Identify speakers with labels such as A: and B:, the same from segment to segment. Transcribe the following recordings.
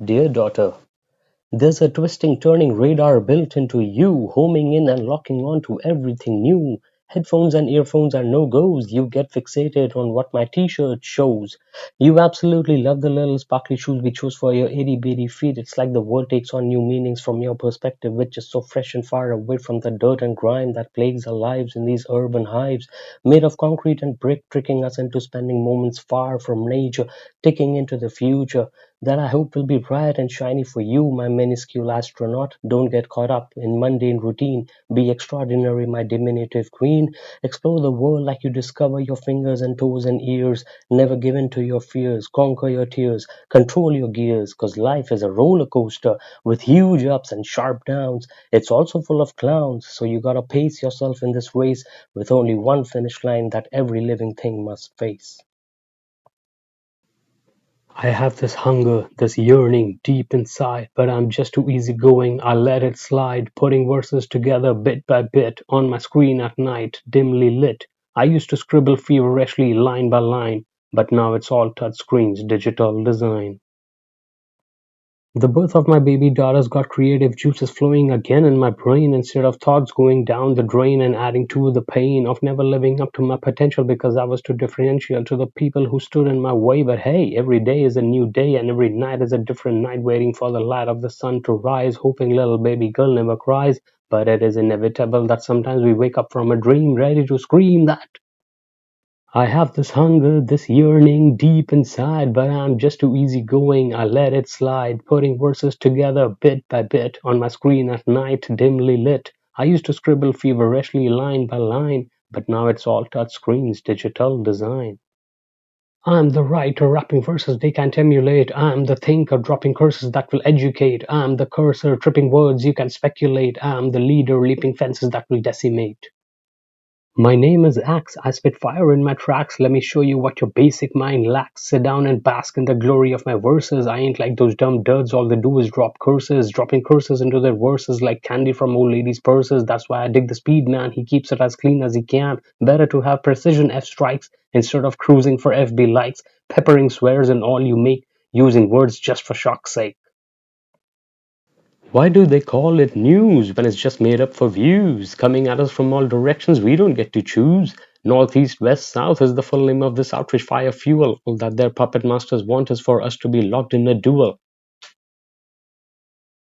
A: Dear daughter, there's a twisting turning radar built into you, homing in and locking on to everything new. Headphones and earphones are no-goes. You get fixated on what my t-shirt shows. You absolutely love the little sparkly shoes we chose for your itty-bitty feet. It's like the world takes on new meanings from your perspective, which is so fresh and far away from the dirt and grime that plagues our lives in these urban hives, made of concrete and brick, tricking us into spending moments far from nature, ticking into the future that I hope will be bright and shiny for you, my minuscule astronaut. Don't get caught up in mundane routine. Be extraordinary, my diminutive queen. Explore the world like you discover your fingers and toes and ears. Never give in to your fears. Conquer your tears. Control your gears. 'Cause life is a roller coaster with huge ups and sharp downs. It's also full of clowns. So you gotta pace yourself in this race with only one finish line that every living thing must face. I have this hunger, this yearning deep inside, but I'm just too easygoing. I let it slide, putting verses together bit by bit on my screen at night, dimly lit. I used to scribble feverishly, line by line, but now it's all touch screens, digital design. The birth of my baby daughters got creative juices flowing again in my brain instead of thoughts going down the drain and adding to the pain of never living up to my potential because I was too differential to the people who stood in my way. But hey, every day is a new day and every night is a different night, waiting for the light of the sun to rise, hoping little baby girl never cries. But it is inevitable that sometimes we wake up from a dream ready to scream that I have this hunger, this yearning deep inside, but I'm just too easygoing. I let it slide, putting verses together bit by bit on my screen at night, dimly lit. I used to scribble feverishly, line by line, but now it's all touch screens, digital design. I'm the writer rapping verses they can't emulate. I'm the thinker dropping curses that will educate. I'm the cursor tripping words you can speculate. I'm the leader leaping fences that will decimate. My name is Axe. I spit fire in my tracks. Let me show you what your basic mind lacks. Sit down and bask in the glory of my verses. I ain't like those dumb duds. All they do is drop curses, dropping curses into their verses like candy from old ladies' purses. That's why I dig the speed man. He keeps it as clean as he can. Better to have precision F strikes instead of cruising for FB likes, peppering swears in all you make, using words just for shock's sake. Why do they call it news when it's just made up for views? Coming at us from all directions, we don't get to choose. Northeast, west, south is the full name of this outreach fire fuel. All that their puppet masters want is for us to be locked in a duel.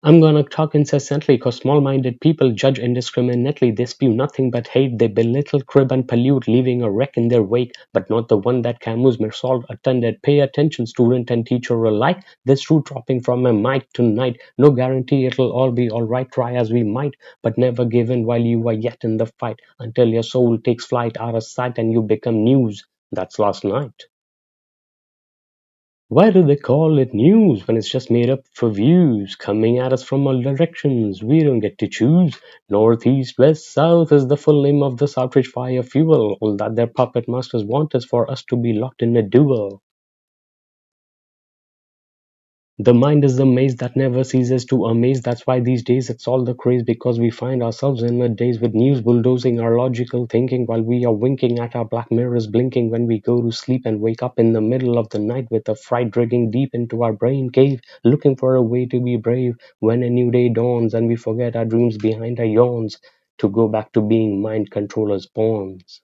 A: I'm gonna talk incessantly cause small-minded people judge indiscriminately. They spew nothing but hate. They belittle, crib and pollute, leaving a wreck in their wake, but not the one that Camus Meursault attended. Pay attention, student and teacher alike. This truth dropping from my mic tonight. No guarantee it'll all be alright, try as we might, but never give in while you are yet in the fight, until your soul takes flight out of sight and you become news. That's last night. Why do they call it news when it's just made up for views? Coming at us from all directions, we don't get to choose. Northeast, west, south is the full name of this outreach fire fuel. All that their puppet masters want is for us to be locked in a duel. The mind is the maze that never ceases to amaze. That's why these days it's all the craze because we find ourselves in a daze with news bulldozing our logical thinking while we are winking at our black mirrors blinking when we go to sleep and wake up in the middle of the night with a fright digging deep into our brain cave, looking for a way to be brave when a new day dawns and we forget our dreams behind our yawns to go back to being mind controllers pawns.